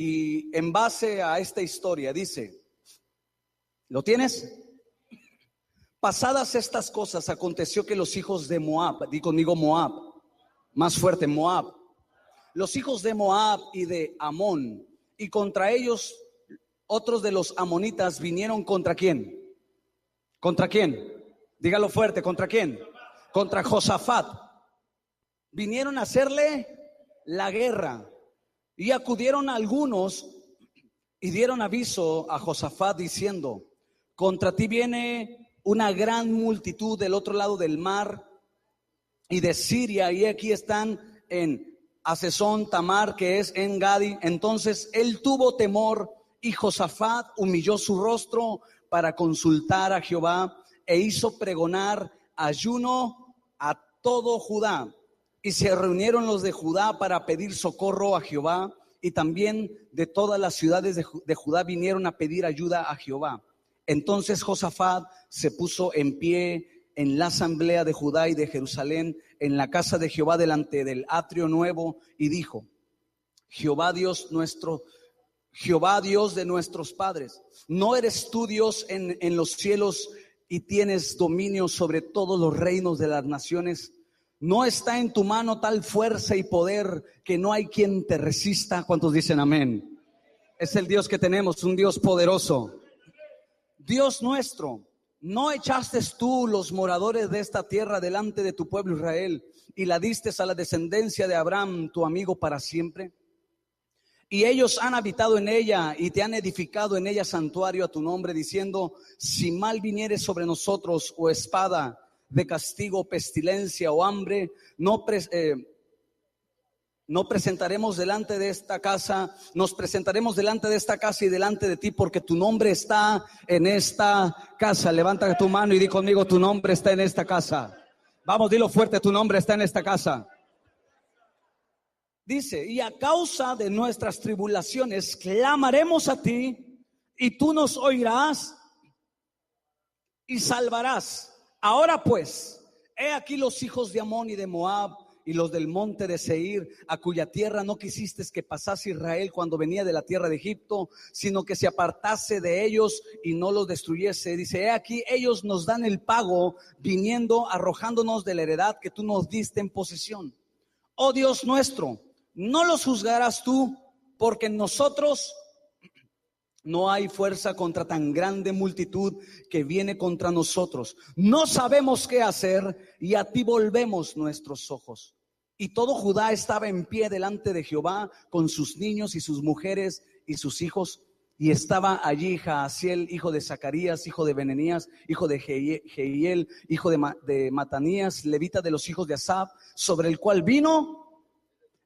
Y en base a esta historia dice, ¿lo tienes? Pasadas estas cosas, aconteció que los hijos de Moab, di conmigo Moab, más fuerte, Moab, los hijos de Moab y de Amón, y contra ellos otros de los amonitas vinieron ¿contra quién? ¿Contra quién? Dígalo fuerte, ¿contra quién? Contra Josafat. Vinieron a hacerle la guerra y acudieron algunos y dieron aviso a Josafat diciendo, contra ti viene una gran multitud del otro lado del mar y de Siria, y aquí están en Hazezón Tamar, que es en Gadi. Entonces él tuvo temor y Josafat humilló su rostro para consultar a Jehová e hizo pregonar ayuno a todo Judá. Y se reunieron los de Judá para pedir socorro a Jehová, y también de todas las ciudades de Judá vinieron a pedir ayuda a Jehová. Entonces Josafat se puso en pie en la asamblea de Judá y de Jerusalén, en la casa de Jehová delante del atrio nuevo, y dijo, Jehová Dios de nuestros padres, ¿no eres tú Dios en los cielos y tienes dominio sobre todos los reinos de las naciones? ¿No está en tu mano tal fuerza y poder que no hay quien te resista? ¿Cuántos dicen amén? Es el Dios que tenemos, un Dios poderoso. Dios nuestro, ¿no echaste tú los moradores de esta tierra delante de tu pueblo Israel y la diste a la descendencia de Abraham, tu amigo, para siempre? Y ellos han habitado en ella y te han edificado en ella santuario a tu nombre, diciendo, si mal viniere sobre nosotros o espada de castigo, pestilencia o hambre, no presentaremos delante de esta casa, nos presentaremos delante de esta casa y delante de ti, porque tu nombre está en esta casa. Levanta tu mano y di conmigo, tu nombre está en esta casa. Vamos, dilo fuerte, tu nombre está en esta casa. Dice, y a causa de nuestras tribulaciones clamaremos a ti, y tú nos oirás y salvarás. Ahora pues, he aquí los hijos de Amón y de Moab y los del monte de Seir, a cuya tierra no quisiste que pasase Israel cuando venía de la tierra de Egipto, sino que se apartase de ellos y no los destruyese. Dice, he aquí ellos nos dan el pago, viniendo, arrojándonos de la heredad que tú nos diste en posesión. Oh Dios nuestro, no los juzgarás tú, porque en nosotros no hay fuerza contra tan grande multitud que viene contra nosotros. No sabemos qué hacer, y a ti volvemos nuestros ojos. Y todo Judá estaba en pie delante de Jehová, con sus niños y sus mujeres y sus hijos. Y estaba allí Jaasiel, hijo de Zacarías, hijo de Benanías, hijo de Jehiel, hijo de Matanías, levita de los hijos de Asaf, sobre el cual vino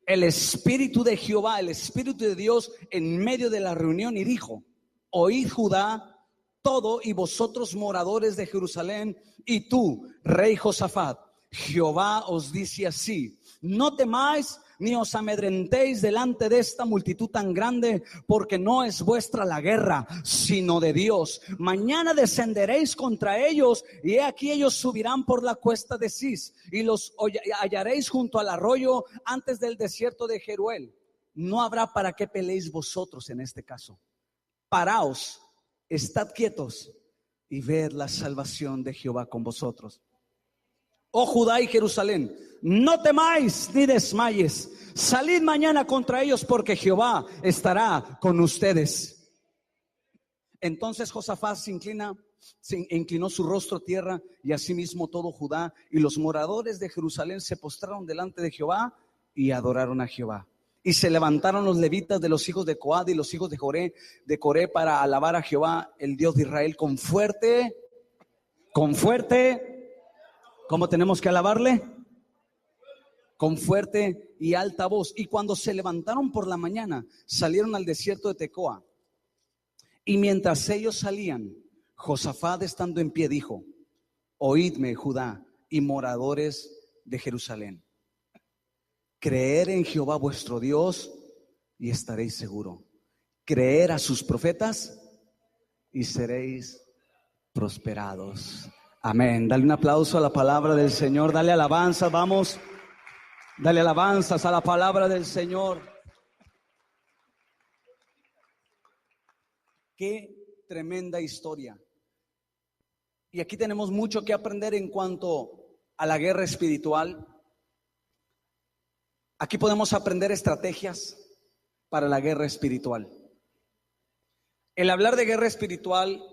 el Espíritu de Jehová, el Espíritu de Dios, en medio de la reunión, y dijo, oíd Judá todo y vosotros moradores de Jerusalén, y tú, rey Josafat, Jehová os dice así, no temáis ni os amedrentéis delante de esta multitud tan grande, porque no es vuestra la guerra, sino de Dios. Mañana descenderéis contra ellos, y he aquí ellos subirán por la cuesta de Cis, y los hallaréis junto al arroyo antes del desierto de Jeruel. No habrá para qué peleéis vosotros en este caso. Paraos, estad quietos, y ved la salvación de Jehová con vosotros. Oh Judá y Jerusalén, no temáis ni desmayes. Salid mañana contra ellos, porque Jehová estará con ustedes. Entonces Josafat se inclinó su rostro a tierra, y asimismo todo Judá y los moradores de Jerusalén se postraron delante de Jehová y adoraron a Jehová. Y se levantaron los levitas de los hijos de Coad y los hijos de Coré para alabar a Jehová, el Dios de Israel, con fuerte, ¿cómo tenemos que alabarle? Con fuerte y alta voz. Y cuando se levantaron por la mañana, salieron al desierto de Tecoa. Y mientras ellos salían, Josafat, estando en pie, dijo, oídme Judá y moradores de Jerusalén. Creer en Jehová vuestro Dios y estaréis seguros. Creer a sus profetas y seréis prosperados. Amén. Dale un aplauso a la palabra del Señor. Dale alabanzas, vamos. Dale alabanzas a la palabra del Señor. Qué tremenda historia. Y aquí tenemos mucho que aprender en cuanto a la guerra espiritual. Aquí podemos aprender estrategias para la guerra espiritual. El hablar de guerra espiritual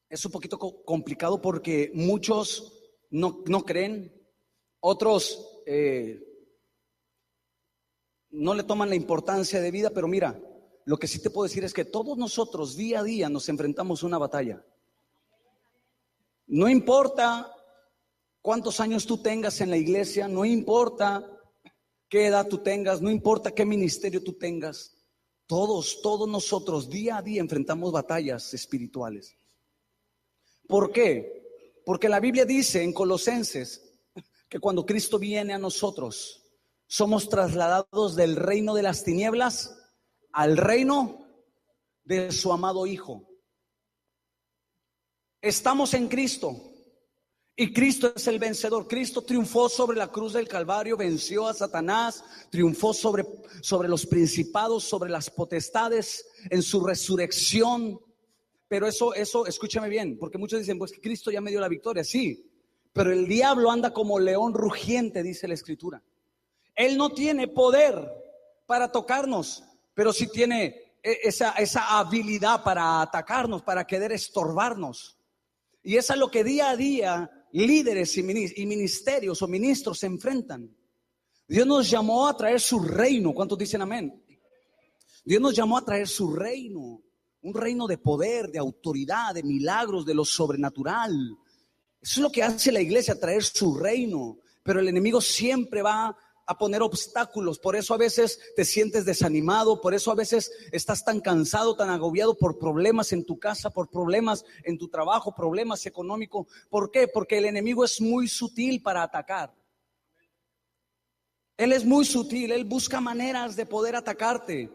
es un poquito complicado porque muchos no creen, otros no le toman la importancia de vida, pero mira, lo que sí te puedo decir es que todos nosotros día a día nos enfrentamos a una batalla. No importa cuántos años tú tengas en la iglesia, no importa qué edad tú tengas, no importa qué ministerio tú tengas, todos nosotros día a día enfrentamos batallas espirituales. ¿Por qué? Porque la Biblia dice en Colosenses que cuando Cristo viene a nosotros, somos trasladados del reino de las tinieblas al reino de su amado Hijo. Estamos en Cristo y Cristo es el vencedor. Cristo triunfó sobre la cruz del Calvario, venció a Satanás, triunfó sobre los principados, sobre las potestades en su resurrección. Pero eso, escúchame bien, porque muchos dicen, pues que Cristo ya me dio la victoria. Sí, pero el diablo anda como león rugiente, dice la Escritura. Él no tiene poder para tocarnos, pero sí tiene esa habilidad para atacarnos, para querer estorbarnos. Y es a lo que día a día líderes y ministerios o ministros se enfrentan. Dios nos llamó a traer su reino. ¿Cuántos dicen amén? Dios nos llamó a traer su reino, un reino de poder, de autoridad, de milagros, de lo sobrenatural. Eso es lo que hace la iglesia, traer su reino. Pero el enemigo siempre va a poner obstáculos. Por eso a veces te sientes desanimado, por eso a veces estás tan cansado, tan agobiado por problemas en tu casa, por problemas en tu trabajo, problemas económicos. ¿Por qué? Porque el enemigo es muy sutil para atacar. Él es muy sutil, él busca maneras de poder atacarte.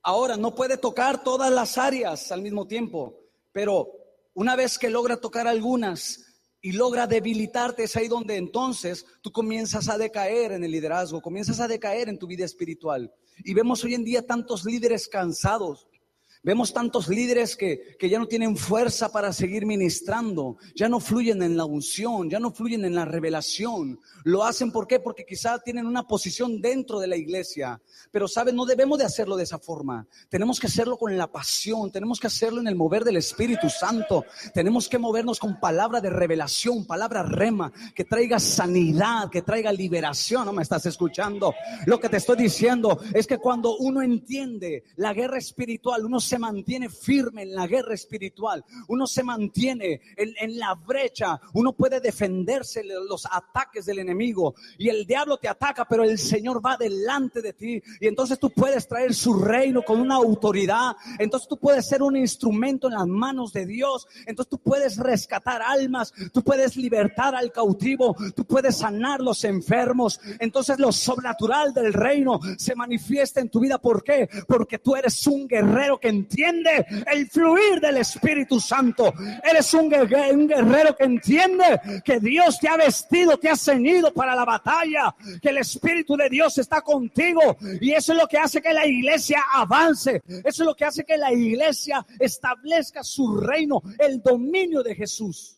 Ahora, no puede tocar todas las áreas al mismo tiempo, pero una vez que logra tocar algunas y logra debilitarte, es ahí donde entonces tú comienzas a decaer en el liderazgo, comienzas a decaer en tu vida espiritual. Y vemos hoy en día tantos líderes cansados. Vemos tantos líderes que ya no tienen fuerza para seguir ministrando, ya no fluyen en la unción, ya no fluyen en la revelación. Lo hacen ¿por qué? Porque quizá tienen una posición dentro de la iglesia. Pero ¿saben? No debemos de hacerlo de esa forma. Tenemos que hacerlo con la pasión, tenemos que hacerlo en el mover del Espíritu Santo. Tenemos que movernos con palabra de revelación, palabra rema, que traiga sanidad, que traiga liberación. ¿No me estás escuchando? Lo que te estoy diciendo es que cuando uno entiende la guerra espiritual, uno se mantiene firme en la guerra espiritual, uno se mantiene en la brecha, uno puede defenderse de los ataques del enemigo. Y el diablo te ataca, pero el Señor va delante de ti, y entonces tú puedes traer su reino con una autoridad. Entonces tú puedes ser un instrumento en las manos de Dios. Entonces tú puedes rescatar almas, tú puedes libertar al cautivo, tú puedes sanar los enfermos. Entonces lo sobrenatural del reino se manifiesta en tu vida. ¿Por qué? Porque tú eres un guerrero que entiende el fluir del Espíritu Santo. Eres un guerrero que entiende que Dios te ha vestido, te ha ceñido para la batalla, que el Espíritu de Dios está contigo. Y eso es lo que hace que la iglesia avance. Eso es lo que hace que la iglesia establezca su reino, el dominio de Jesús.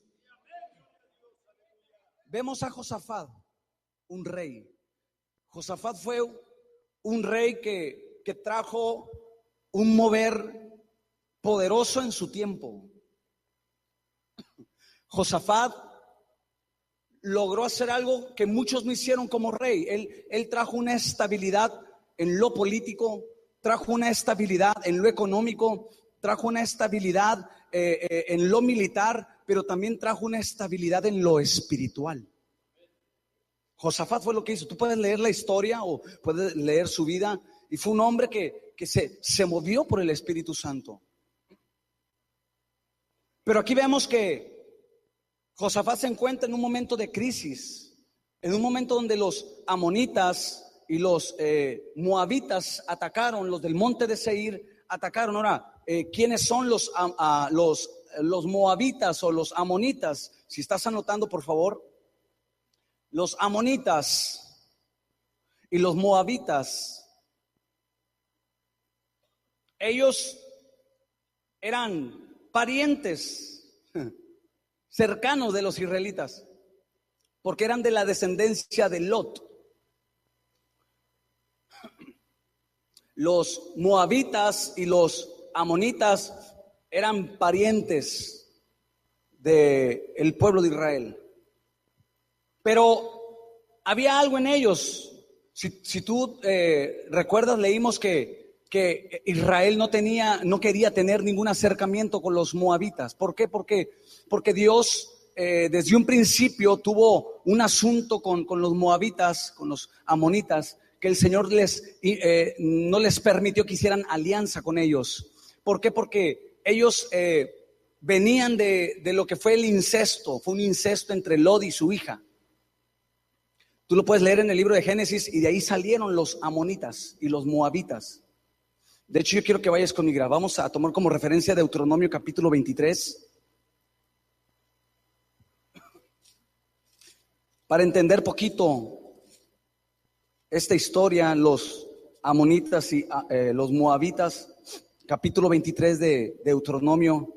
Vemos a Josafat, un rey. Josafat fue un rey que trajo un mover poderoso en su tiempo. Josafat logró hacer algo que muchos no hicieron como rey. Él trajo una estabilidad en lo político, trajo una estabilidad en lo económico, trajo una estabilidad en lo militar, pero también trajo una estabilidad en lo espiritual. Josafat fue lo que hizo. Tú puedes leer la historia o puedes leer su vida, y fue un hombre que se movió por el Espíritu Santo. Pero aquí vemos que Josafat se encuentra en un momento de crisis, en un momento donde los amonitas y los moabitas atacaron, los del monte de Seir atacaron. Ahora, ¿quiénes son los moabitas o los amonitas? Si estás anotando, por favor. Los amonitas y los moabitas, ellos eran parientes cercanos de los israelitas, porque eran de la descendencia de Lot. Los moabitas y los amonitas eran parientes del pueblo de Israel. Pero había algo en ellos. Si tú recuerdas, leímos que Israel no quería tener ningún acercamiento con los moabitas. ¿Por qué? Porque Dios desde un principio tuvo un asunto con los moabitas, con los amonitas, que el Señor no les permitió que hicieran alianza con ellos. ¿Por qué? Porque ellos venían de lo que fue el incesto. Fue un incesto entre Lot y su hija. Tú lo puedes leer en el libro de Génesis, y de ahí salieron los amonitas y los moabitas. De hecho, yo quiero que vayas conmigo. Vamos a tomar como referencia Deuteronomio capítulo 23. Para entender poquito esta historia, los amonitas y los moabitas, capítulo 23 de Deuteronomio.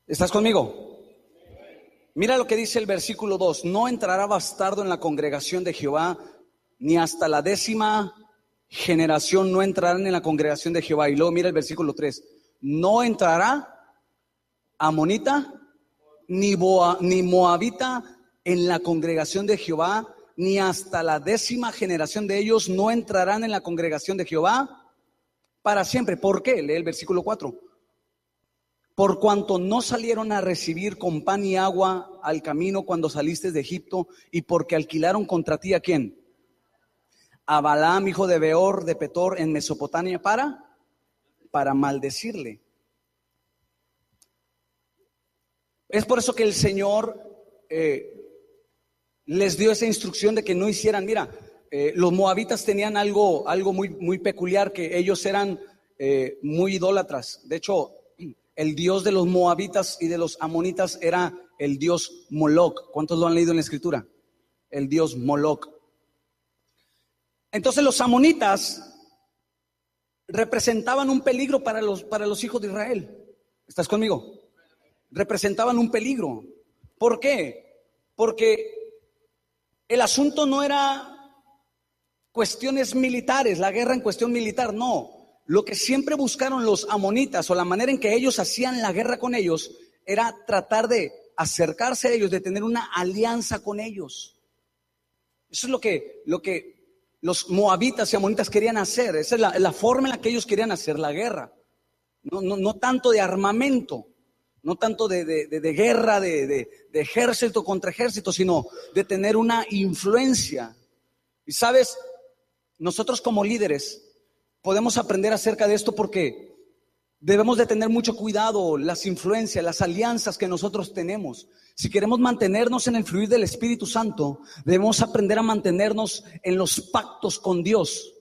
¿Estás conmigo? Mira lo que dice el versículo 2. No entrará bastardo en la congregación de Jehová, ni hasta la 10ª generación no entrarán en la congregación de Jehová. Y luego mira el versículo 3. No entrará amonita ni moabita en la congregación de Jehová, ni hasta la 10ª generación de ellos no entrarán en la congregación de Jehová para siempre. ¿Por qué? Lee el versículo 4. Por cuanto no salieron a recibir con pan y agua al camino cuando saliste de Egipto, y porque alquilaron contra ti ¿a quién? A Balaam, hijo de Beor, de Petor, en Mesopotamia, para maldecirle. Es por eso que el Señor les dio esa instrucción de que no hicieran. Mira, los moabitas tenían algo muy, muy peculiar, que ellos eran muy idólatras. De hecho, el dios de los moabitas y de los amonitas era el dios Moloc. ¿Cuántos lo han leído en la escritura? El dios Moloc. Entonces los amonitas representaban un peligro para los hijos de Israel. ¿Estás conmigo? Representaban un peligro. ¿Por qué? Porque el asunto no era cuestiones militares, la guerra en cuestión militar, no. Lo que siempre buscaron los amonitas, o la manera en que ellos hacían la guerra con ellos, era tratar de acercarse a ellos, de tener una alianza con ellos. Eso es lo que los moabitas y amonitas querían hacer. Esa es la forma en la que ellos querían hacer la guerra. No tanto de armamento, no tanto de guerra, de ejército contra ejército, sino de tener una influencia. Y sabes, nosotros como líderes podemos aprender acerca de esto, porque debemos de tener mucho cuidado las influencias, las alianzas que nosotros tenemos. Si queremos mantenernos en el fluir del Espíritu Santo, debemos aprender a mantenernos en los pactos con Dios,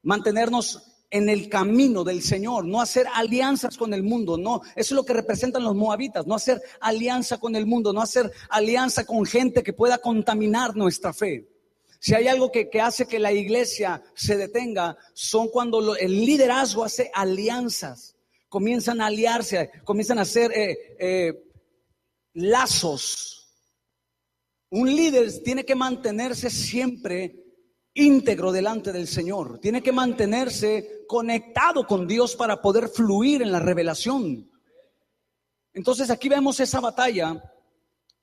mantenernos en el camino del Señor, no hacer alianzas con el mundo. No, eso es lo que representan los moabitas, no hacer alianza con el mundo, no hacer alianza con gente que pueda contaminar nuestra fe. Si hay algo que hace que la iglesia se detenga, son cuando el liderazgo hace alianzas, comienzan a aliarse, comienzan a hacer lazos. Un líder tiene que mantenerse siempre íntegro delante del Señor, tiene que mantenerse conectado con Dios para poder fluir en la revelación. Entonces aquí vemos esa batalla.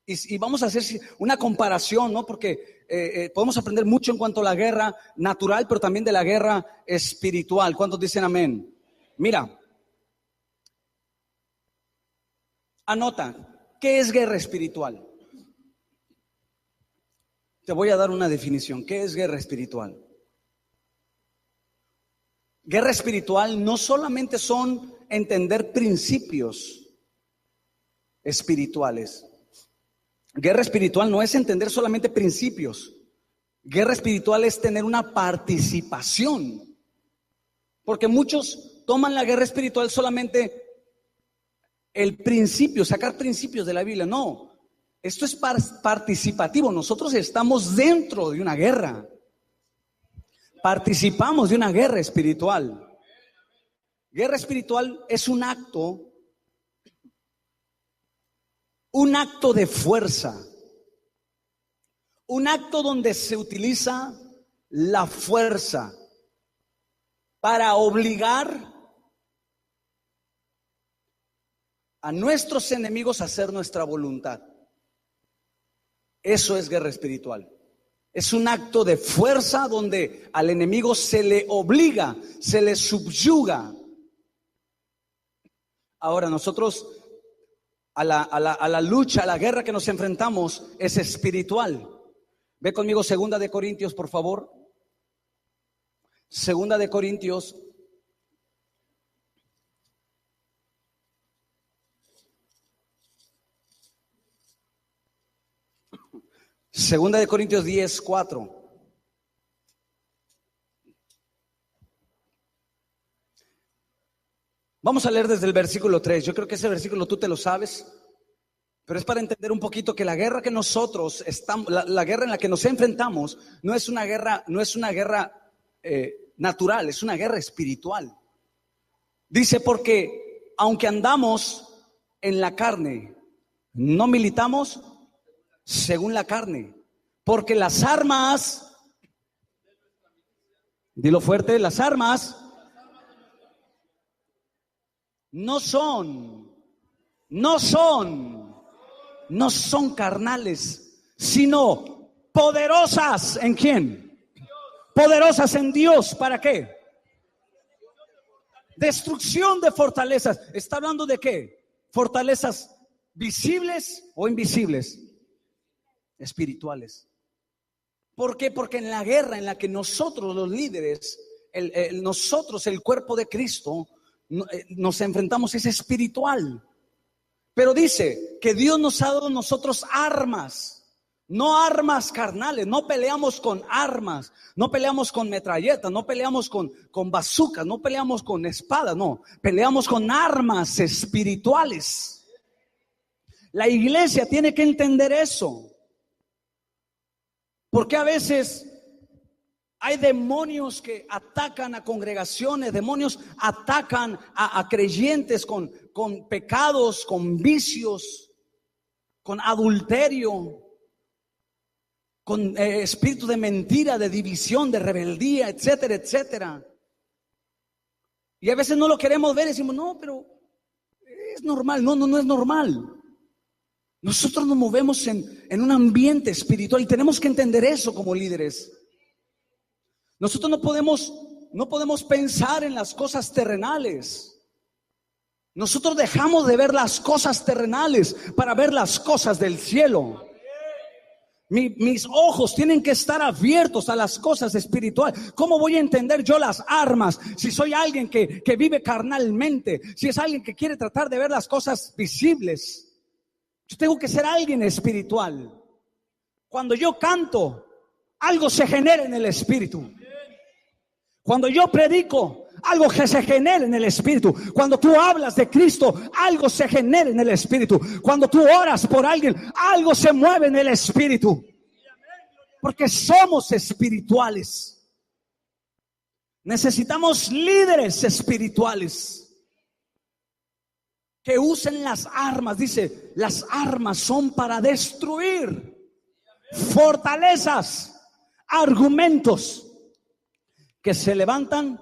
Y vamos a hacer una comparación, ¿no? Porque podemos aprender mucho en cuanto a la guerra natural, pero también de la guerra espiritual. ¿Cuántos dicen amén? Mira, anota, ¿qué es guerra espiritual? Te voy a dar una definición. ¿Qué es guerra espiritual? Guerra espiritual no solamente son entender principios espirituales. Guerra espiritual no es entender solamente principios. Guerra espiritual es tener una participación Porque muchos toman la guerra espiritual solamente el principio, sacar principios de la Biblia. No, esto es participativo. Nosotros estamos dentro de una guerra. Participamos de una guerra espiritual. Guerra espiritual es un acto de fuerza. Un acto donde se utiliza la fuerza para obligar a nuestros enemigos a hacer nuestra voluntad. Eso es guerra espiritual. Es un acto de fuerza donde al enemigo se le obliga, se le subyuga. Ahora nosotros a la lucha, a la guerra que nos enfrentamos es espiritual. Ve conmigo 2 de Corintios, por favor. 2 de Corintios. Segunda de Corintios 10:4. Vamos a leer desde el versículo 3. Yo creo que ese versículo tú te lo sabes, pero es para entender un poquito que la guerra que nosotros estamos, la guerra en la que nos enfrentamos, no es una guerra natural, es una guerra espiritual. Dice, porque aunque andamos en la carne, no militamos según la carne, porque las armas, dilo fuerte, las armas no son carnales, sino poderosas. ¿En quién? Poderosas en Dios. ¿Para qué? Destrucción de fortalezas. ¿Está hablando de qué? ¿Fortalezas visibles o invisibles? Espirituales. ¿Por qué? Porque en la guerra en la que nosotros los líderes, nosotros el cuerpo de Cristo, nos enfrentamos es espiritual. Pero dice que Dios nos ha dado a nosotros armas, no armas carnales. No peleamos con armas, no peleamos con metralletas, no peleamos con bazucas, no peleamos con espadas, no, peleamos con armas espirituales. La iglesia tiene que entender eso. Porque a veces hay demonios que atacan a congregaciones, demonios atacan a creyentes con pecados, con vicios, con adulterio, con espíritu de mentira, de división, de rebeldía, etcétera, etcétera. Y a veces no lo queremos ver y decimos, no, pero es normal. No es normal. Nosotros nos movemos en un ambiente espiritual y tenemos que entender eso como líderes. Nosotros no podemos pensar en las cosas terrenales. Nosotros dejamos de ver las cosas terrenales para ver las cosas del cielo. Mis ojos tienen que estar abiertos a las cosas espirituales. ¿Cómo voy a entender yo las armas si soy alguien que vive carnalmente? Si es alguien que quiere tratar de ver las cosas visibles. Yo tengo que ser alguien espiritual. Cuando yo canto, algo se genera en el espíritu. Cuando yo predico, algo que se genera en el espíritu. Cuando tú hablas de Cristo, algo se genera en el espíritu. Cuando tú oras por alguien, algo se mueve en el espíritu. Porque somos espirituales. Necesitamos líderes espirituales que usen las armas. Dice, las armas son para destruir fortalezas, argumentos que se levantan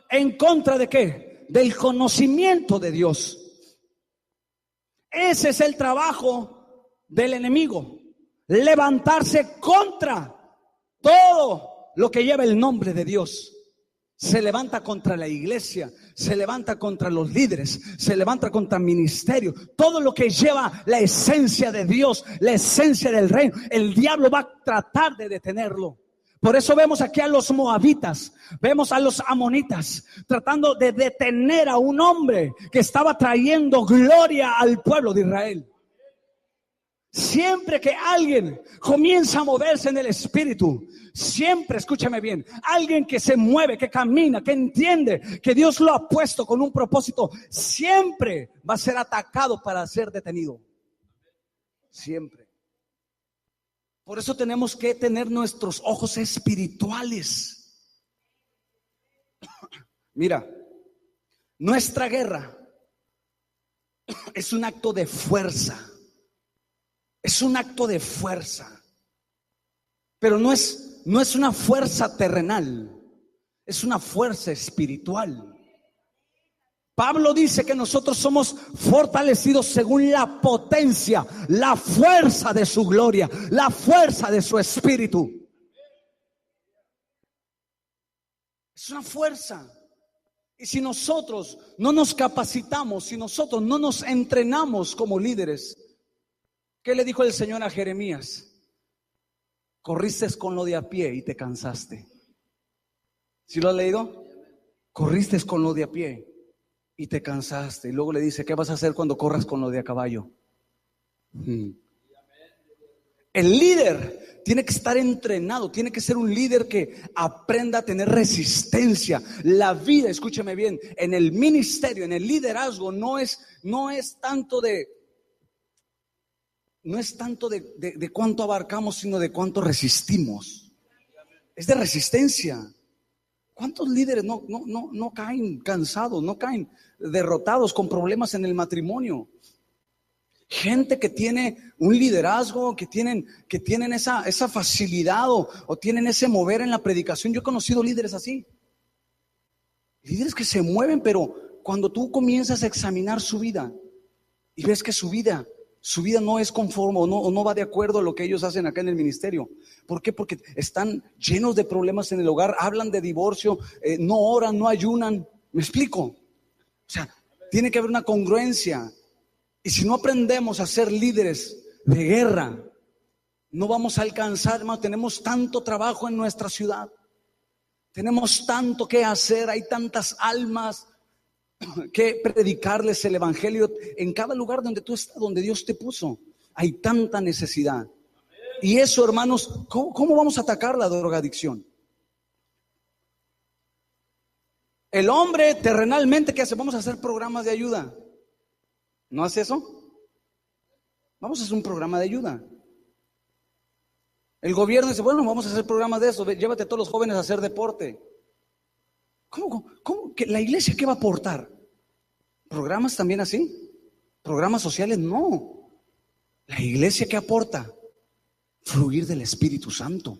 en contra de ¿qué? Del conocimiento de Dios. Ese es el trabajo del enemigo, levantarse contra todo lo que lleva el nombre de Dios. Se levanta contra la iglesia, se levanta contra los líderes, se levanta contra el ministerio, todo lo que lleva la esencia de Dios, la esencia del reino. El diablo va a tratar de detenerlo. Por eso vemos aquí a los moabitas, vemos a los amonitas tratando de detener a un hombre que estaba trayendo gloria al pueblo de Israel. Siempre que alguien comienza a moverse en el espíritu, siempre, escúchame bien, alguien que se mueve, que camina, que entiende que Dios lo ha puesto con un propósito, siempre va a ser atacado para ser detenido. Siempre. Por eso tenemos que tener nuestros ojos espirituales. Mira, nuestra guerra es un acto de fuerza. Es un acto de fuerza. Pero no es una fuerza terrenal. Es una fuerza espiritual. Pablo dice que nosotros somos fortalecidos según la potencia, la fuerza de su gloria, la fuerza de su espíritu. Es una fuerza. Y si nosotros no nos capacitamos, si nosotros no nos entrenamos como líderes, ¿qué le dijo el Señor a Jeremías? Corriste con lo de a pie y te cansaste. ¿Sí lo has leído? Corriste con lo de a pie y te cansaste. Y luego le dice, ¿qué vas a hacer cuando corras con lo de a caballo? El líder tiene que estar entrenado, tiene que ser un líder que aprenda a tener resistencia. La vida, escúchame bien, en el ministerio, en el liderazgo, no es tanto de cuánto abarcamos, sino de cuánto resistimos. Es de resistencia. ¿Cuántos líderes no caen cansados, no caen derrotados con problemas en el matrimonio? Gente que tiene un liderazgo, que tienen esa facilidad o tienen ese mover en la predicación. Yo he conocido líderes así. Líderes que se mueven, pero cuando tú comienzas a examinar su vida y ves que su vida no es conforme o no va de acuerdo a lo que ellos hacen acá en el ministerio. ¿Por qué? Porque están llenos de problemas en el hogar, hablan de divorcio, no oran, no ayunan. ¿Me explico? O sea, tiene que haber una congruencia. Y si no aprendemos a ser líderes de guerra, no vamos a alcanzar, hermano. Tenemos tanto trabajo en nuestra ciudad. Tenemos tanto que hacer, hay tantas almas que predicarles el evangelio en cada lugar donde tú estás, donde Dios te puso. Hay tanta necesidad. Y eso, hermanos, ¿cómo vamos a atacar la drogadicción? El hombre terrenalmente, ¿qué hace? Vamos a hacer programas de ayuda. ¿No hace eso? Vamos a hacer un programa de ayuda. El gobierno dice, bueno, vamos a hacer programas de eso. Llévate a todos los jóvenes a hacer deporte. ¿Cómo? ¿Que la iglesia qué va a aportar? ¿Programas también así? ¿Programas sociales? No. La iglesia ¿qué aporta? Fluir del Espíritu Santo,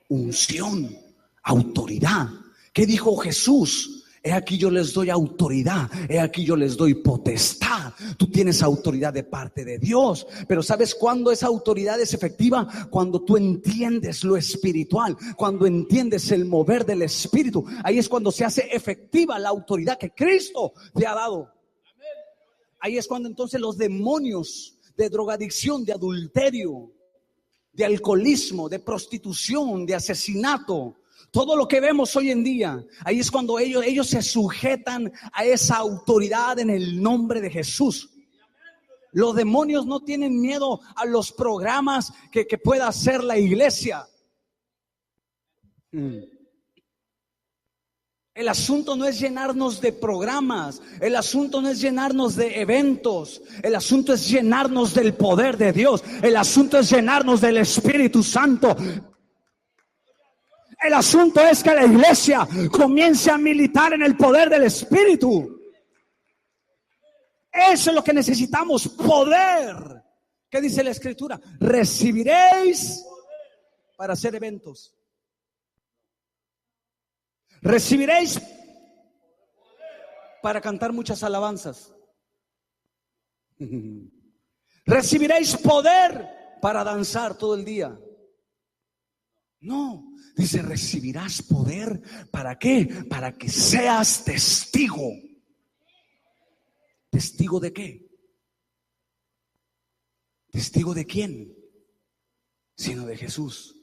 unción, autoridad. ¿Qué dijo Jesús? He aquí yo les doy autoridad, he aquí yo les doy potestad. Tú tienes autoridad de parte de Dios, pero ¿sabes cuándo esa autoridad es efectiva? Cuando tú entiendes lo espiritual, cuando entiendes el mover del Espíritu. Ahí es cuando se hace efectiva la autoridad que Cristo te ha dado. Ahí es cuando entonces los demonios de drogadicción, de adulterio, de alcoholismo, de prostitución, de asesinato, todo lo que vemos hoy en día, ahí es cuando ellos se sujetan a esa autoridad en el nombre de Jesús. Los demonios no tienen miedo a los programas que pueda hacer la iglesia. El asunto no es llenarnos de programas, el asunto no es llenarnos de eventos, el asunto es llenarnos del poder de Dios, el asunto es llenarnos del Espíritu Santo. El asunto es que la iglesia comience a militar en el poder del Espíritu. Eso es lo que necesitamos, poder. ¿Qué dice la Escritura? Recibiréis para hacer eventos. Recibiréis para cantar muchas alabanzas. Recibiréis poder para danzar todo el día. No, dice recibirás poder. ¿Para qué? Para que seas testigo. ¿Testigo de qué? ¿Testigo de quién? Sino de Jesús.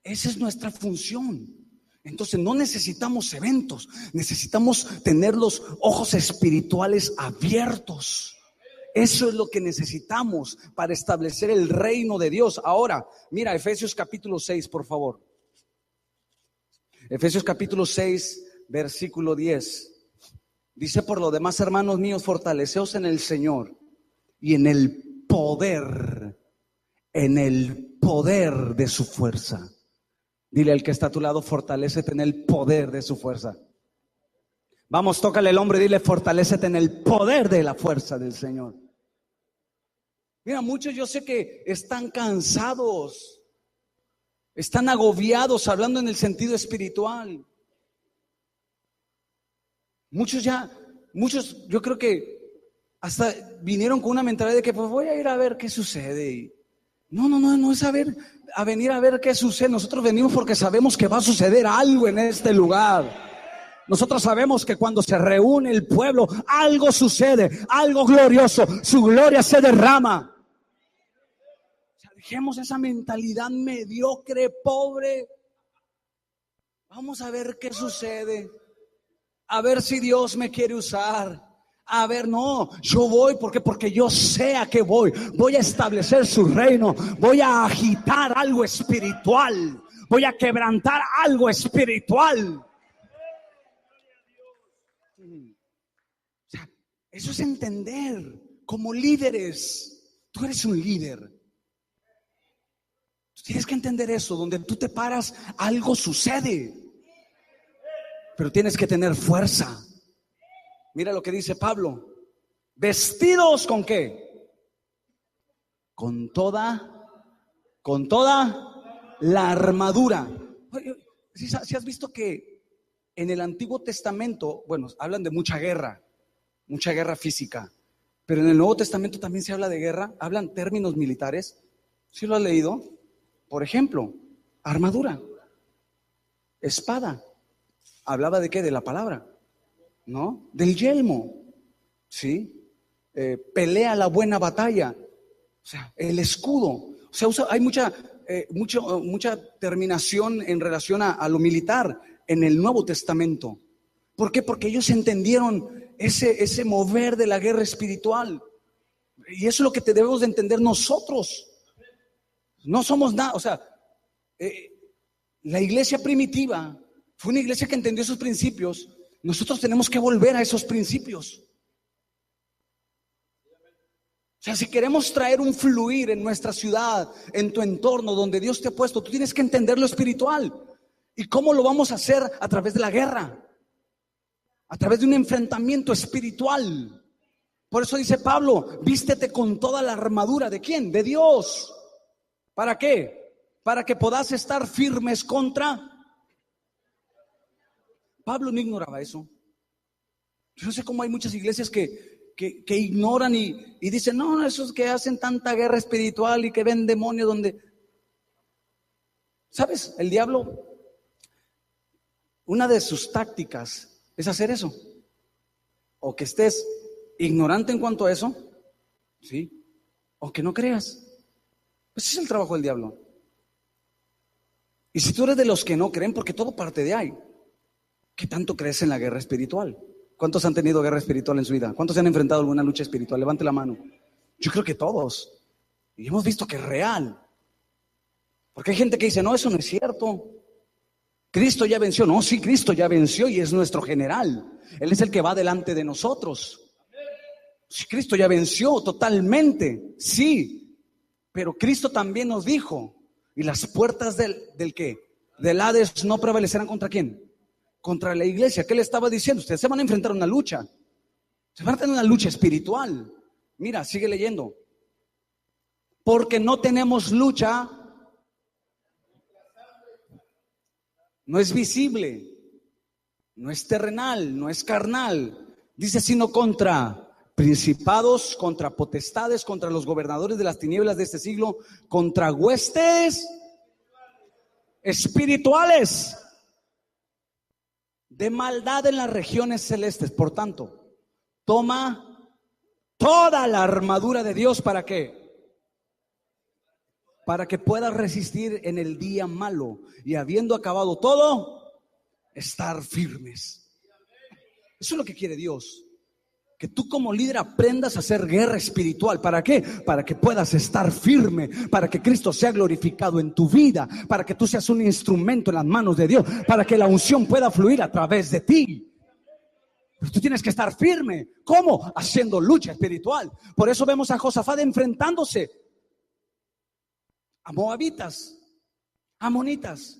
Esa es nuestra función. Entonces no necesitamos eventos, necesitamos tener los ojos espirituales abiertos. Eso es lo que necesitamos para establecer el reino de Dios. Ahora, mira Efesios capítulo 6, por favor. Efesios capítulo 6, versículo 10. Dice: por lo demás, hermanos míos, fortaleceos en el Señor y en el poder de su fuerza. Dile al que está a tu lado: fortalécete en el poder de su fuerza. Vamos, tócale el hombro y dile: fortalécete en el poder de la fuerza del Señor. Mira, muchos yo sé que están cansados, están agobiados, hablando en el sentido espiritual. Muchos yo creo que hasta vinieron con una mentalidad de que pues voy a ir a ver qué sucede. Y no es a venir a ver qué sucede. Nosotros venimos porque sabemos que va a suceder algo en este lugar. Nosotros sabemos que cuando se reúne el pueblo, algo sucede, algo glorioso, su gloria se derrama. O sea, dejemos esa mentalidad mediocre, pobre. Vamos a ver qué sucede. A ver si Dios me quiere usar. A ver, no, yo voy porque yo sé a qué voy. Voy a establecer su reino. Voy a agitar algo espiritual. Voy a quebrantar algo espiritual. O sea, eso es entender. Como líderes, tú eres un líder. Tú tienes que entender eso. Donde tú te paras, algo sucede. Pero tienes que tener fuerza. Mira lo que dice Pablo: vestidos ¿con qué? Con toda la armadura. Si has visto que en el Antiguo Testamento, bueno, hablan de mucha guerra física, pero en el Nuevo Testamento también se habla de guerra, hablan términos militares. ¿Sí lo has leído? Por ejemplo, armadura, espada. ¿Hablaba de qué? De la palabra, ¿no? Del yelmo, ¿sí? Pelea la buena batalla, o sea, el escudo. O sea, hay mucha terminación en relación a lo militar en el Nuevo Testamento. ¿Por qué? Porque ellos entendieron ese mover de la guerra espiritual. Y eso es lo que debemos de entender nosotros. No somos nada, o sea, la iglesia primitiva fue una iglesia que entendió esos principios. Nosotros tenemos que volver a esos principios. O sea, si queremos traer un fluir en nuestra ciudad, en tu entorno, donde Dios te ha puesto, tú tienes que entender lo espiritual. ¿Y cómo lo vamos a hacer? A través de la guerra, a través de un enfrentamiento espiritual. Por eso dice Pablo: vístete con toda la armadura. ¿De quién? De Dios. ¿Para qué? Para que podáis estar firmes contra. Pablo no ignoraba eso. Yo no sé cómo hay muchas iglesias que ignoran y dicen: no, esos que hacen tanta guerra espiritual y que ven demonios donde... ¿Sabes? El diablo, una de sus tácticas es hacer eso. O que estés ignorante en cuanto a eso, ¿sí? O que no creas. Ese es el trabajo del diablo. Y si tú eres de los que no creen, porque todo parte de ahí, ¿qué tanto crees en la guerra espiritual? ¿Cuántos han tenido guerra espiritual en su vida? ¿Cuántos se han enfrentado a alguna lucha espiritual? Levante la mano. Yo creo que todos. Y hemos visto que es real. Porque hay gente que dice: no, eso no es cierto. Cristo ya venció. No, sí, Cristo ya venció y es nuestro general. Él es el que va delante de nosotros. Sí, Cristo ya venció totalmente. Sí, pero Cristo también nos dijo: y las puertas del ¿qué? Del Hades no prevalecerán ¿contra quién? Contra la iglesia. ¿Qué le estaba diciendo? Ustedes se van a enfrentar a una lucha. Se van a tener una lucha espiritual. Mira, sigue leyendo. Porque no tenemos lucha. No es visible, no es terrenal, no es carnal. Dice: sino contra principados, contra potestades, contra los gobernadores de las tinieblas de este siglo, contra huestes espirituales de maldad en las regiones celestes. Por tanto, toma toda la armadura de Dios. ¿Para qué? Para que puedas resistir en el día malo, y habiendo acabado todo, estar firmes. Eso es lo que quiere Dios. Que tú como líder aprendas a hacer guerra espiritual. ¿Para qué? Para que puedas estar firme, para que Cristo sea glorificado en tu vida, para que tú seas un instrumento en las manos de Dios, para que la unción pueda fluir a través de ti. Pero tú tienes que estar firme. ¿Cómo? Haciendo lucha espiritual. Por eso vemos a Josafat enfrentándose a moabitas, amonitas,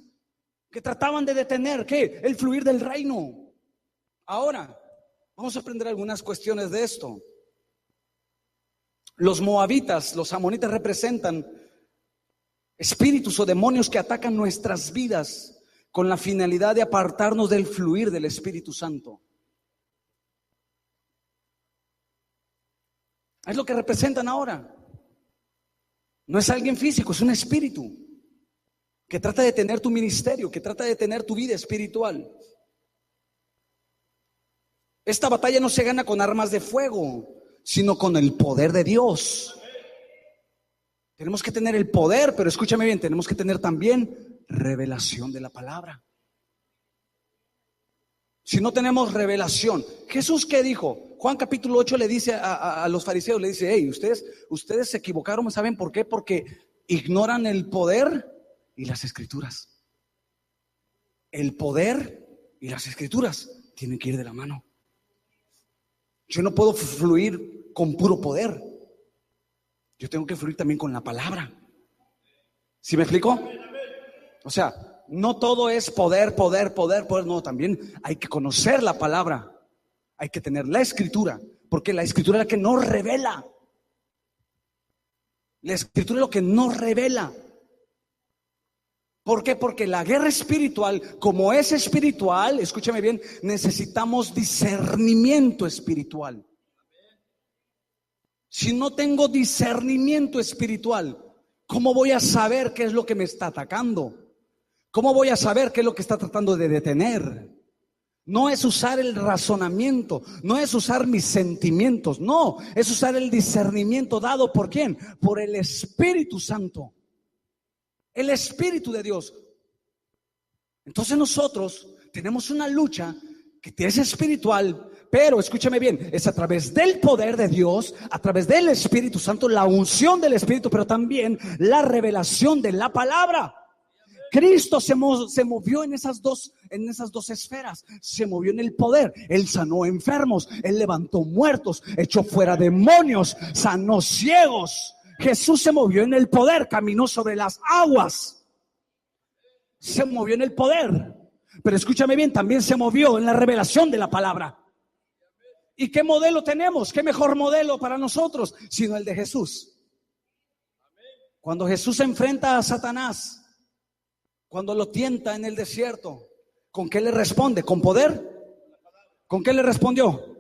que trataban de detener, ¿qué? El fluir del reino. Ahora vamos a aprender algunas cuestiones de esto. Los moabitas, los amonitas representan espíritus o demonios que atacan nuestras vidas con la finalidad de apartarnos del fluir del Espíritu Santo. Es lo que representan ahora. No es alguien físico, es un espíritu que trata de tener tu ministerio, que trata de tener tu vida espiritual. Esta batalla no se gana con armas de fuego, sino con el poder de Dios. Tenemos que tener el poder, pero escúchame bien, tenemos que tener también revelación de la palabra. Si no tenemos revelación, Jesús, ¿qué dijo? Juan capítulo 8 le dice a los fariseos, le dice: hey, ustedes se equivocaron, ¿saben por qué? Porque ignoran el poder y las escrituras. El poder y las escrituras tienen que ir de la mano. Yo no puedo fluir con puro poder. Yo tengo que fluir también con la palabra. ¿Sí me explico? O sea, no todo es poder. No, también hay que conocer la palabra. Hay que tener la escritura, porque la escritura es la que nos revela. La escritura es lo que nos revela. ¿Por qué? Porque la guerra espiritual, como es espiritual, escúchame bien, necesitamos discernimiento espiritual. Si no tengo discernimiento espiritual, ¿cómo voy a saber qué es lo que me está atacando? ¿Cómo voy a saber qué es lo que está tratando de detener? No es usar el razonamiento, no es usar mis sentimientos, no, es usar el discernimiento dado ¿por quién? Por el Espíritu Santo. El Espíritu de Dios. Entonces nosotros tenemos una lucha que es espiritual, pero escúchame bien, es a través del poder de Dios, a través del Espíritu Santo, la unción del Espíritu, pero también la revelación de la palabra. Cristo se movió en esas dos esferas. Se movió en el poder. Él sanó enfermos, Él levantó muertos, echó fuera demonios, sanó ciegos. Jesús se movió en el poder, caminó sobre las aguas. Se movió en el poder. Pero escúchame bien, también se movió en la revelación de la palabra. ¿Y qué modelo tenemos? ¿Qué mejor modelo para nosotros sino el de Jesús? Cuando Jesús se enfrenta a Satanás, cuando lo tienta en el desierto, ¿con qué le responde? ¿Con poder? ¿Con qué le respondió?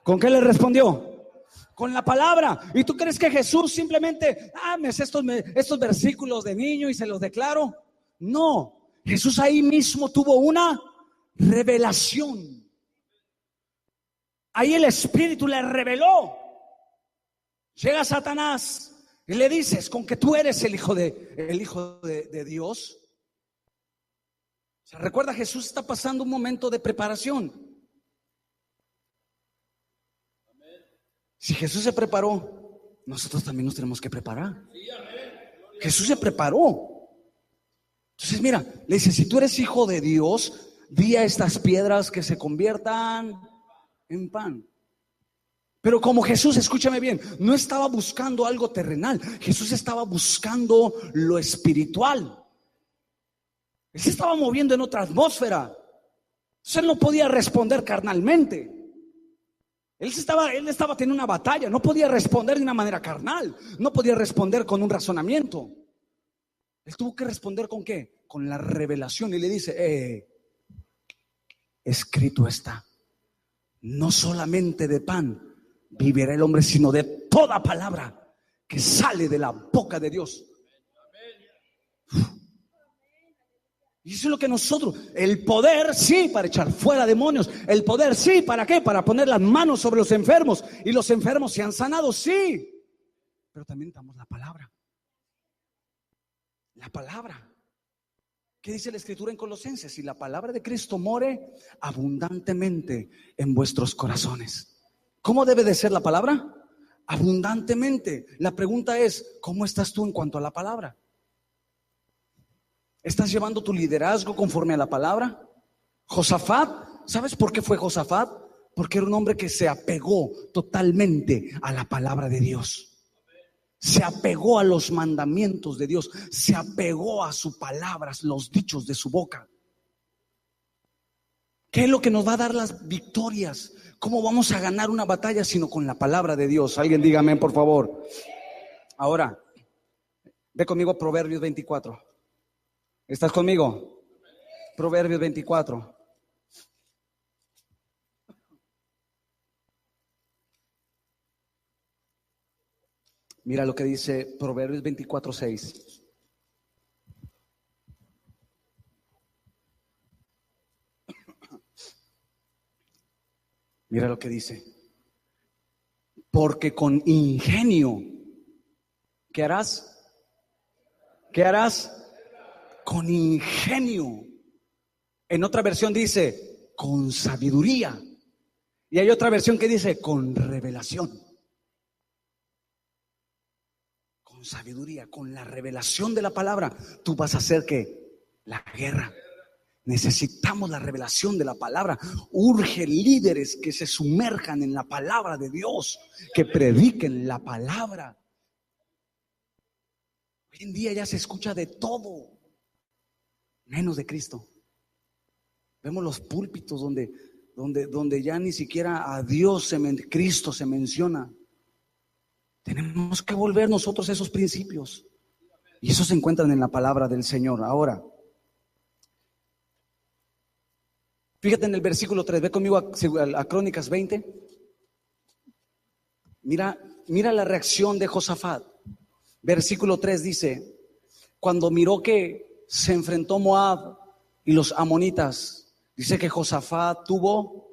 ¿Con qué le respondió? Con la palabra. ¿Y tú crees que Jesús simplemente, me sé estos versículos de niño y se los declaro? No, Jesús ahí mismo tuvo una revelación. Ahí el Espíritu le reveló. Llega Satanás y le dices, con que tú eres el hijo de Dios. O sea, recuerda, Jesús está pasando un momento de preparación. Si Jesús se preparó, nosotros también nos tenemos que preparar. Jesús se preparó. Entonces mira, le dice, si tú eres hijo de Dios, di a estas piedras que se conviertan en pan. Pero como Jesús, escúchame bien, no estaba buscando algo terrenal. Jesús estaba buscando lo espiritual. Él se estaba moviendo en otra atmósfera. Entonces él no podía responder carnalmente. Él estaba teniendo una batalla. No podía responder de una manera carnal. No podía responder con un razonamiento. Él tuvo que responder ¿con qué? Con la revelación. Y le dice, escrito está, no solamente de pan vivirá el hombre, sino de toda palabra que sale de la boca de Dios. Y eso es lo que nosotros, el poder sí para echar fuera demonios, el poder sí, ¿para qué? Para poner las manos sobre los enfermos y los enfermos se han sanado, sí. Pero también necesitamos la palabra. La palabra. ¿Qué dice la Escritura en Colosenses? Si la palabra de Cristo more abundantemente en vuestros corazones. ¿Cómo debe de ser la palabra? Abundantemente. La pregunta es, ¿cómo estás tú en cuanto a la palabra? ¿Estás llevando tu liderazgo conforme a la palabra? Josafat, ¿sabes por qué fue Josafat? Porque era un hombre que se apegó totalmente a la palabra de Dios. Se apegó a los mandamientos de Dios. Se apegó a sus palabras, los dichos de su boca. ¿Qué es lo que nos va a dar las victorias? ¿Cómo vamos a ganar una batalla sino con la palabra de Dios? Alguien dígame, por favor. Ahora, ve conmigo a Proverbios 24. ¿Estás conmigo? Proverbios 24. Mira lo que dice Proverbios 24:6. Mira lo que dice. Porque con ingenio, ¿qué harás? ¿Qué harás? Con ingenio. En otra versión dice, con sabiduría. Y hay otra versión que dice, con revelación. Con sabiduría, con la revelación de la palabra, tú vas a hacer que la guerra. Necesitamos la revelación de la palabra. Urge líderes que se sumerjan en la palabra de Dios, que prediquen la palabra. Hoy en día ya se escucha de todo, menos de Cristo. Vemos los púlpitos donde ya ni siquiera a Dios, Cristo se menciona. Tenemos que volver nosotros a esos principios. Y esos se encuentran en la palabra del Señor. Ahora, fíjate en el versículo 3, ve conmigo a Crónicas 20. Mira la reacción de Josafat. Versículo 3 dice, cuando miró que se enfrentó Moab y los amonitas, dice que Josafat tuvo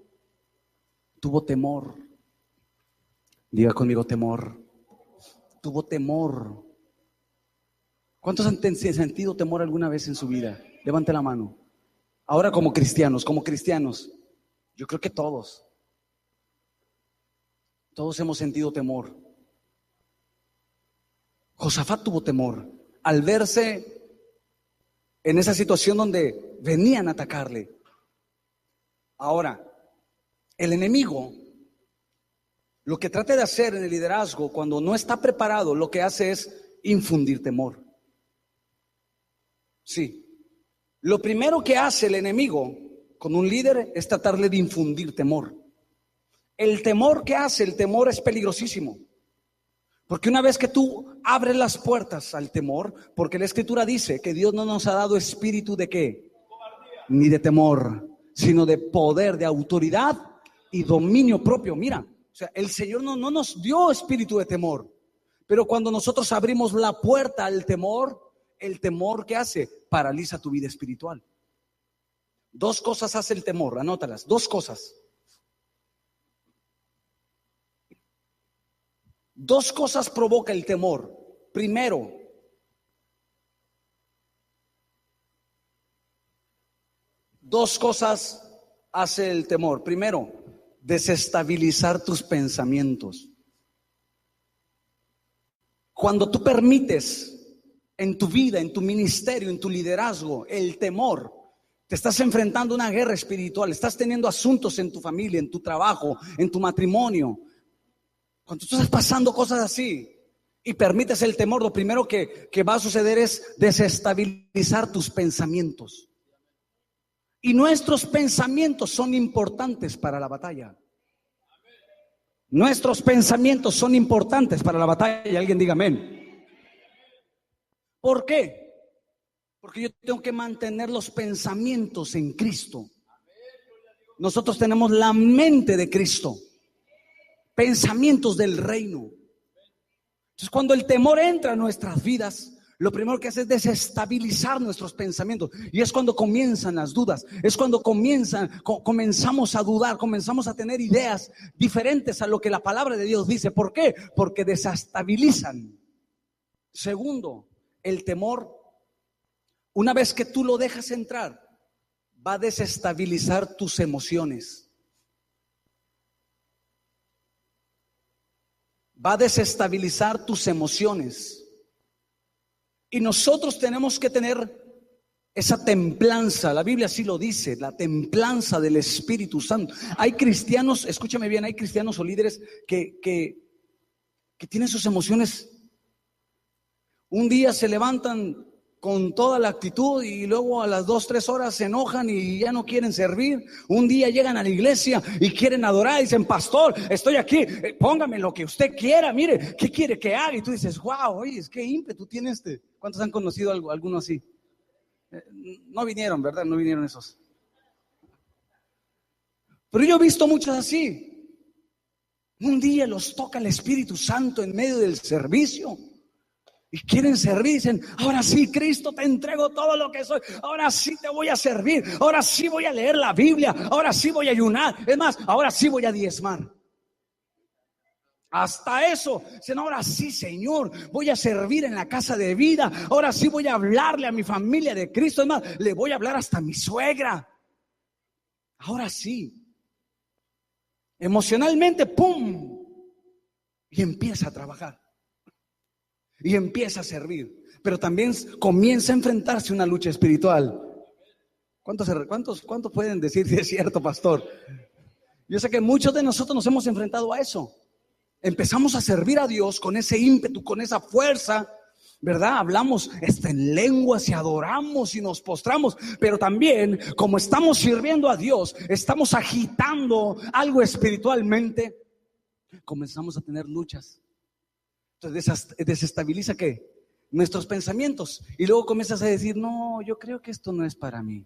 temor. Diga conmigo, temor. Tuvo temor. ¿Cuántos han sentido temor alguna vez en su vida? Levante la mano. Ahora como cristianos, yo creo que todos hemos sentido temor. Josafat tuvo temor al verse en esa situación donde venían a atacarle. Ahora, el enemigo, lo que trata de hacer en el liderazgo cuando no está preparado, lo que hace es infundir temor. Sí. Lo primero que hace el enemigo con un líder es tratarle de infundir temor. El temor que hace, el temor es peligrosísimo. Porque una vez que tú abres las puertas al temor, porque la Escritura dice que Dios no nos ha dado espíritu de ¿qué? Ni de temor, sino de poder, de autoridad y dominio propio. Mira, o sea, el Señor no nos dio espíritu de temor. Pero cuando nosotros abrimos la puerta al temor, el temor ¿qué hace? Paraliza tu vida espiritual. Dos cosas hace el temor, anótalas, dos cosas. Dos cosas provoca el temor. Primero, dos cosas hace el temor. Primero, desestabilizar tus pensamientos. Cuando tú permites en tu vida, en tu ministerio, en tu liderazgo, el temor, te estás enfrentando a una guerra espiritual, estás teniendo asuntos en tu familia, en tu trabajo, en tu matrimonio. Cuando tú estás pasando cosas así y permites el temor, lo primero que va a suceder es desestabilizar tus pensamientos. Y nuestros pensamientos son importantes para la batalla. Nuestros pensamientos son importantes para la batalla. Y alguien diga amén. ¿Por qué? Porque yo tengo que mantener los pensamientos en Cristo. Nosotros tenemos la mente de Cristo, pensamientos del reino. Entonces, cuando el temor entra en nuestras vidas, lo primero que hace es desestabilizar nuestros pensamientos. Y es cuando comienzan las dudas, es cuando comenzamos a dudar, comenzamos a tener ideas diferentes a lo que la palabra de Dios dice. ¿Por qué? Porque desestabilizan. Segundo, el temor, una vez que tú lo dejas entrar, va a desestabilizar tus emociones. va a desestabilizar tus emociones. Y nosotros tenemos que tener esa templanza. La Biblia así lo dice, la templanza del Espíritu Santo. Hay cristianos, escúchame bien, hay cristianos o líderes que tienen sus emociones. Un día se levantan con toda la actitud y luego a las 2-3 horas se enojan y ya no quieren servir. Un día llegan a la iglesia y quieren adorar y dicen: pastor, estoy aquí, póngame lo que usted quiera, mire, ¿qué quiere que haga? Y tú dices: wow, oye, qué ímpetu tiene este. ¿Cuántos han conocido alguno así? No vinieron, ¿verdad? No vinieron esos. Pero yo he visto muchos así. Un día los toca el Espíritu Santo en medio del servicio y quieren servir, dicen: ahora sí, Cristo, te entrego todo lo que soy, ahora sí te voy a servir, ahora sí voy a leer la Biblia, ahora sí voy a ayunar, es más, ahora sí voy a diezmar. Hasta eso, dicen: ahora sí, Señor, voy a servir en la casa de vida, ahora sí voy a hablarle a mi familia de Cristo, es más, le voy a hablar hasta a mi suegra. Ahora sí. Emocionalmente, ¡pum! Y empieza a trabajar. Y empieza a servir. Pero también comienza a enfrentarse a una lucha espiritual. ¿Cuántos pueden decir si es cierto, pastor? Yo sé que muchos de nosotros nos hemos enfrentado a eso. Empezamos a servir a Dios con ese ímpetu, con esa fuerza, ¿verdad? Hablamos en lenguas y adoramos y nos postramos, pero también, como estamos sirviendo a Dios, estamos agitando algo espiritualmente, comenzamos a tener luchas. Entonces desestabiliza ¿qué? Nuestros pensamientos. Y luego comienzas a decir: no, yo creo que esto no es para mí.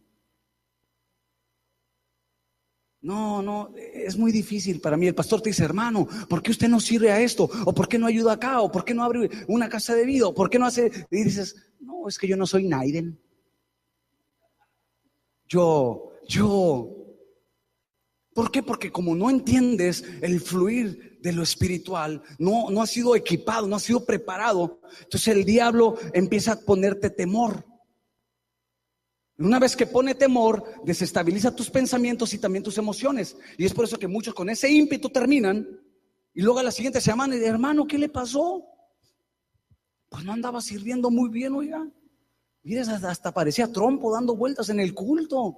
No, es muy difícil para mí. El pastor te dice: hermano, ¿por qué usted no sirve a esto? ¿O por qué no ayuda acá? ¿O por qué no abre una casa de vida? ¿O por qué no hace? Y dices: no, es que yo no soy Naiden. ¿Por qué? Porque como no entiendes el fluir de lo espiritual, no has sido equipado, no has sido preparado, entonces el diablo empieza a ponerte temor. Una vez que pone temor, desestabiliza tus pensamientos y también tus emociones. Y es por eso que muchos con ese ímpetu terminan y luego a la siguiente semana, y hermano, ¿qué le pasó? Pues no andaba sirviendo muy bien, oiga. Mires, hasta parecía trompo dando vueltas en el culto.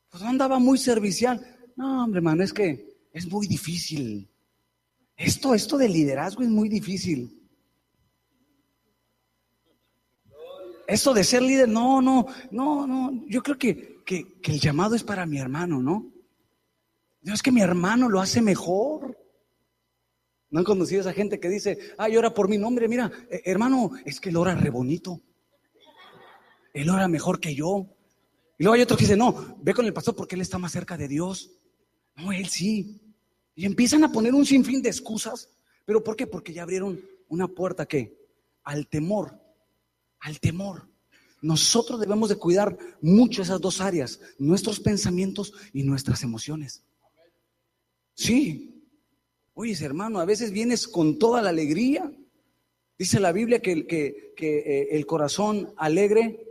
Pues no andaba muy servicial. No, hombre, hermano, es que es muy difícil. Esto de liderazgo es muy difícil. Eso de ser líder, no. Yo creo que el llamado es para mi hermano, ¿no? No, es que mi hermano lo hace mejor. ¿No han conocido a esa gente que dice: ay, ora por mi nombre? Mira, hermano, es que él ora re bonito. Él ora mejor que yo. Y luego hay otros que dicen: no, ve con el pastor porque él está más cerca de Dios. No, él sí. Y empiezan a poner un sinfín de excusas. ¿Pero por qué? Porque ya abrieron una puerta, ¿qué? Al temor. Al temor. Nosotros debemos de cuidar mucho esas dos áreas, nuestros pensamientos y nuestras emociones. Sí. Oye, hermano, a veces vienes con toda la alegría. Dice la Biblia que el corazón alegre,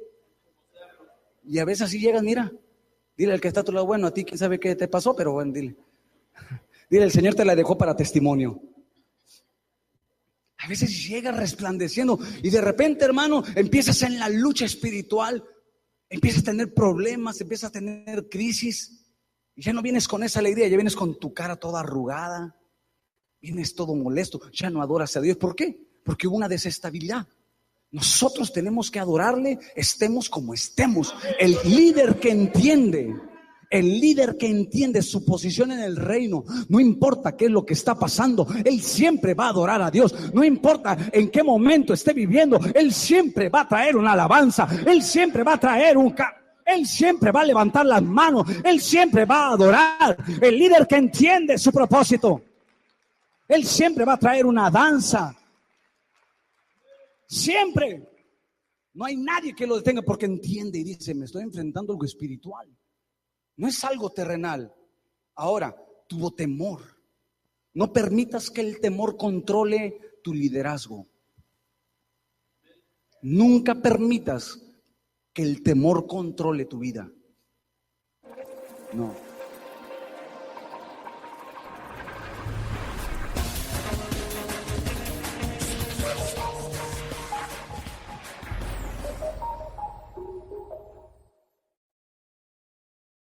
y a veces así llegas, mira, dile al que está a tu lado: bueno, a ti quién sabe qué te pasó, pero bueno, dile, el Señor te la dejó para testimonio. A veces llegas resplandeciendo y de repente, hermano, empiezas en la lucha espiritual, empiezas a tener problemas, empiezas a tener crisis, y ya no vienes con esa alegría, ya vienes con tu cara toda arrugada, vienes todo molesto, ya no adoras a Dios. ¿Por qué? Porque hubo una desestabilidad. Nosotros tenemos que adorarle, estemos como estemos. El líder que entiende su posición en el reino, no importa qué es lo que está pasando, él siempre va a adorar a Dios. No importa en qué momento esté viviendo, él siempre va a traer una alabanza, él siempre va a traer él siempre va a levantar las manos, él siempre va a adorar. El líder que entiende su propósito, él siempre va a traer una danza. Siempre. No hay nadie que lo detenga porque entiende y dice: me estoy enfrentando a algo espiritual. No es algo terrenal. Ahora, tuvo temor. No permitas que el temor controle tu liderazgo. Nunca permitas que el temor controle tu vida. No.